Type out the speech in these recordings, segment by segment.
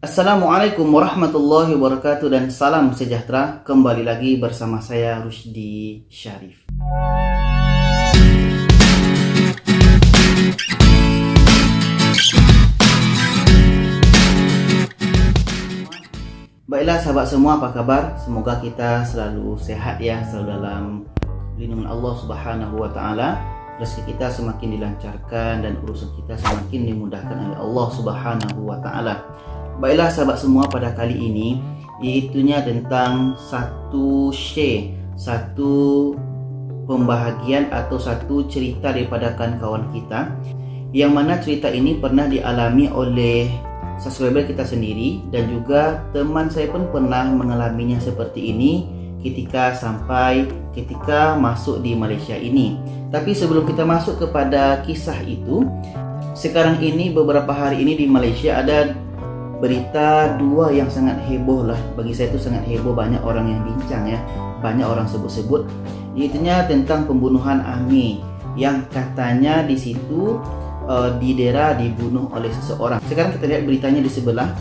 Assalamualaikum warahmatullahi wabarakatuh dan salam sejahtera. Kembali lagi bersama saya Rusdi Syarif. Baiklah sahabat semua, apa kabar? Semoga kita selalu sehat ya, selalu dalam lindungan Allah Subhanahu wa taala. Rezeki kita semakin dilancarkan dan urusan kita semakin dimudahkan oleh Allah Subhanahu wa taala. Baiklah sahabat semua, pada kali ini iaitunya tentang satu pembahagian atau satu cerita daripada kawan kita, yang mana cerita ini pernah dialami oleh subscriber kita sendiri, dan juga teman saya pun pernah mengalaminya seperti ini ketika masuk di Malaysia ini. Tapi sebelum kita masuk kepada kisah itu, sekarang ini beberapa hari ini di Malaysia ada berita dua yang sangat heboh lah. Bagi saya itu sangat heboh, banyak orang yang bincang ya, banyak orang sebut-sebut, iaitunya tentang pembunuhan Ame yang katanya di situ di daerah dibunuh oleh seseorang. Sekarang kita lihat beritanya di sebelah.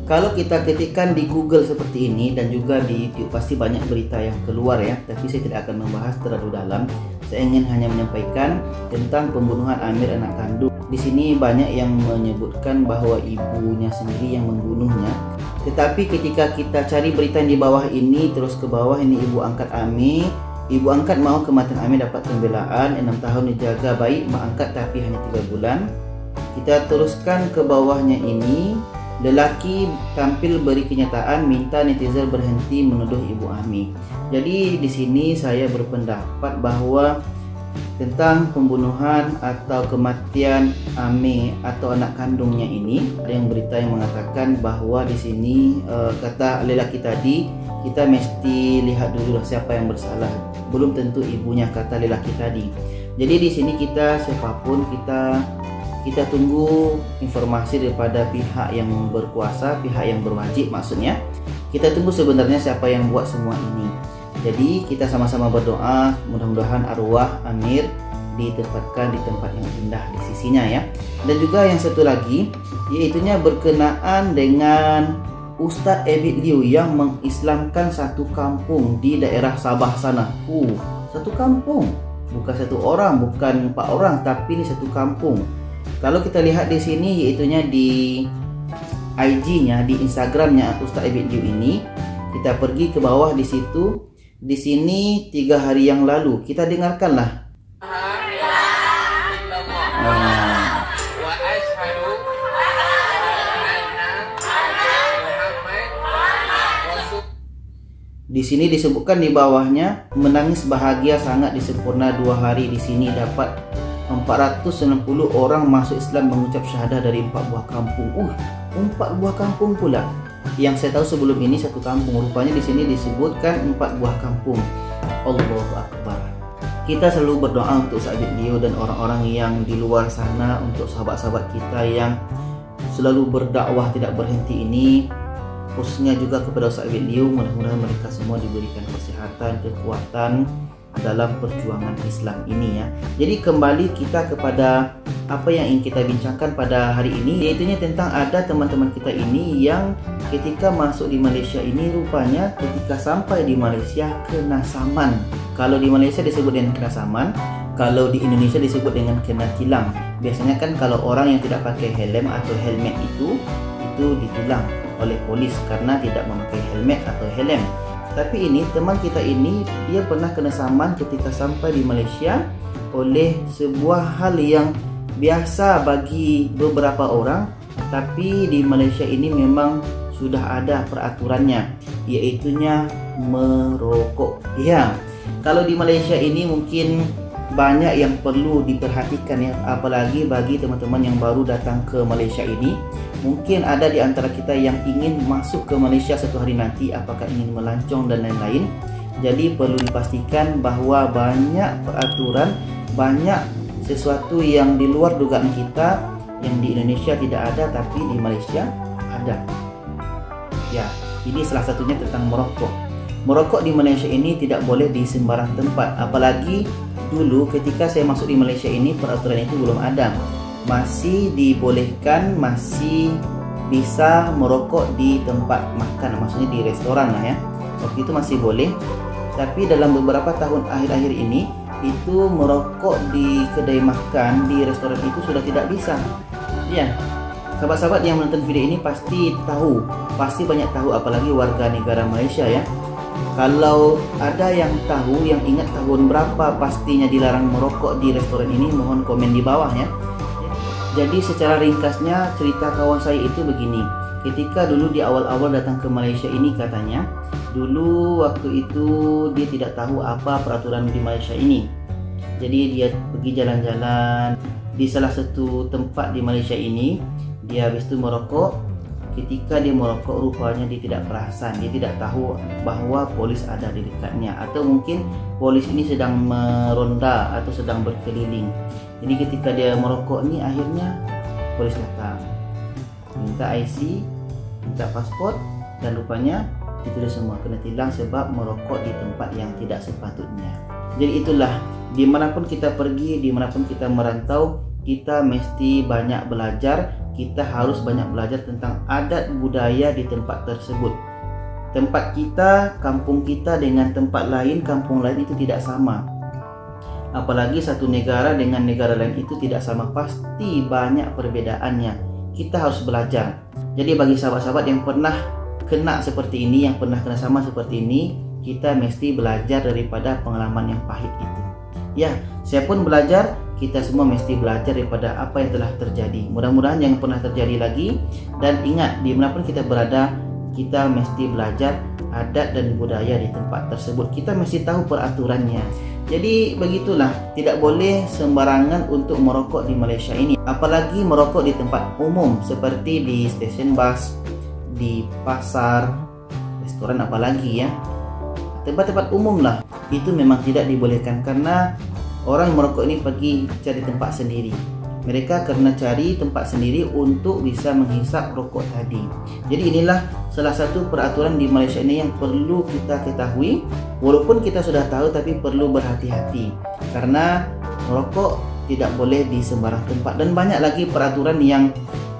Kalau kita ketikkan di Google seperti ini dan juga di YouTube, pasti banyak berita yang keluar ya. Tapi saya tidak akan membahas terlalu dalam. Saya ingin hanya menyampaikan tentang pembunuhan Amir, anak kandung. Di sini banyak yang menyebutkan bahwa ibunya sendiri yang membunuhnya. Tetapi ketika kita cari berita yang di bawah ini, terus ke bawah ini ibu angkat Ame. Ibu angkat mahu kematian Ame dapat pembelaan, 6 tahun dijaga baik mak angkat tapi hanya 3 bulan. Kita teruskan ke bawahnya ini. Lelaki tampil beri kenyataan minta netizen berhenti menuduh ibu Ame. Jadi di sini saya berpendapat bahwa tentang pembunuhan atau kematian Ame atau anak kandungnya ini, ada yang berita yang mengatakan bahwa di sini kata lelaki tadi, kita mesti lihat dulu lah siapa yang bersalah. Belum tentu ibunya, kata lelaki tadi. Jadi di sini kita siapapun kita tunggu informasi daripada pihak yang berkuasa, pihak yang berwajib maksudnya. Kita tunggu sebenarnya siapa yang buat semua ini. Jadi kita sama-sama berdoa mudah-mudahan arwah Amir ditempatkan di tempat yang indah di sisinya ya. Dan juga yang satu lagi, yaitunya berkenaan dengan Ustadz Abid Liu yang mengislamkan satu kampung di daerah Sabah sana. Satu kampung, bukan satu orang, bukan 4 orang, tapi ini satu kampung. Kalau kita lihat di sini, yaitunya di IG-nya, di Instagram-nya Ustadz Abid Liu ini, kita pergi ke bawah di situ. Di sini 3 hari yang lalu kita dengarkanlah. Di sini disebutkan di bawahnya, menangis bahagia sangat disempurna 2 hari di sini dapat 490 orang masuk Islam mengucap syahadah dari 4 buah kampung. 4 buah kampung pula. Yang saya tahu sebelum ini satu kampung, rupanya di sini disebutkan 4 buah kampung. Allahu Akbar. Kita selalu berdoa untuk Ustadz Abid Liu dan orang-orang yang di luar sana, untuk sahabat-sahabat kita yang selalu berdakwah tidak berhenti ini, khususnya juga kepada Ustadz Abid Liu. Mudah-mudahan mereka semua diberikan kesehatan, kekuatan dalam perjuangan Islam ini ya. Jadi kembali kita kepada apa yang ingin kita bincangkan pada hari ini, yaitunya tentang ada teman-teman kita ini yang ketika masuk di Malaysia ini, rupanya ketika sampai di Malaysia kena saman. Kalau di Malaysia disebut dengan kena saman, kalau di Indonesia disebut dengan kena tilang. Biasanya kan kalau orang yang tidak pakai helm atau helmet itu ditilang oleh polis karena tidak memakai helmet atau helm. Tapi ini teman kita ini, dia pernah kena saman ketika sampai di Malaysia oleh sebuah hal yang biasa bagi beberapa orang, tapi di Malaysia ini memang sudah ada peraturannya, yaitunya merokok. Ya, kalau di Malaysia ini mungkin banyak yang perlu diperhatikan ya, apalagi bagi teman-teman yang baru datang ke Malaysia ini. Mungkin ada di antara kita yang ingin masuk ke Malaysia satu hari nanti, apakah ingin melancong dan lain-lain. Jadi perlu dipastikan bahwa banyak peraturan, banyak sesuatu yang di luar dugaan kita, yang di Indonesia tidak ada tapi di Malaysia ada. Ya, ini salah satunya tentang merokok. Merokok di Malaysia ini tidak boleh di sembarang tempat. Apalagi dulu ketika saya masuk di Malaysia ini, peraturan itu belum ada. Masih dibolehkan, masih bisa merokok di tempat makan, maksudnya di restoran lah ya. Waktu itu masih boleh, tapi dalam beberapa tahun akhir-akhir ini itu merokok di kedai makan, di restoran itu sudah tidak bisa. Ya, sahabat-sahabat yang menonton video ini pasti tahu, pasti banyak tahu, apalagi warga negara Malaysia ya. Kalau ada yang tahu, yang ingat tahun berapa pastinya dilarang merokok di restoran ini, mohon komen di bawah ya. Jadi secara ringkasnya cerita kawan saya itu begini. Ketika dulu di awal-awal datang ke Malaysia ini, katanya dulu waktu itu dia tidak tahu apa peraturan di Malaysia ini. Jadi dia pergi jalan-jalan di salah satu tempat di Malaysia ini. Dia habis itu merokok. Ketika dia merokok, rupanya dia tidak perasan, dia tidak tahu bahwa polis ada di dekatnya, atau mungkin polis ini sedang meronda atau sedang berkeliling. Jadi ketika dia merokok ini, akhirnya polis datang, minta IC, minta paspor, dan rupanya itu semua kena tilang sebab merokok di tempat yang tidak sepatutnya. Jadi itulah, dimanapun kita pergi, dimanapun kita merantau, kita mesti banyak belajar. Kita harus banyak belajar tentang adat budaya di tempat tersebut. Tempat kita, kampung kita dengan tempat lain, kampung lain itu tidak sama. Apalagi satu negara dengan negara lain itu tidak sama, pasti banyak perbedaannya. Kita harus belajar. Jadi bagi sahabat-sahabat yang pernah kena seperti ini, yang pernah kena sama seperti ini, kita mesti belajar daripada pengalaman yang pahit itu. Ya, saya pun belajar, kita semua mesti belajar daripada apa yang telah terjadi. Mudah-mudahan jangan pernah terjadi lagi. Dan ingat, dimanapun kita berada, kita mesti belajar adat dan budaya di tempat tersebut. Kita mesti tahu peraturannya. Jadi begitulah, tidak boleh sembarangan untuk merokok di Malaysia ini. Apalagi merokok di tempat umum seperti di stesen bas, di pasar, restoran, apalagi ya, tempat-tempat umum lah. Itu memang tidak dibolehkan, karena orang yang merokok ini pergi cari tempat sendiri. Mereka karena cari tempat sendiri untuk bisa menghisap rokok tadi. Jadi inilah salah satu peraturan di Malaysia ini yang perlu kita ketahui. Walaupun kita sudah tahu, tapi perlu berhati-hati, karena merokok tidak boleh di sembarang tempat. Dan banyak lagi peraturan yang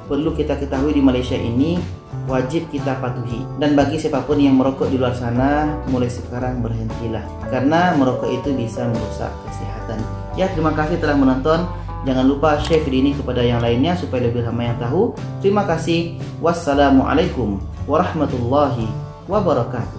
perlu kita ketahui di Malaysia ini, wajib kita patuhi. Dan bagi siapapun yang merokok di luar sana, mulai sekarang berhentilah, karena merokok itu bisa merusak kesehatan. Ya, terima kasih telah menonton. Jangan lupa share video ini kepada yang lainnya supaya lebih ramai yang tahu. Terima kasih. Wassalamualaikum warahmatullahi wabarakatuh.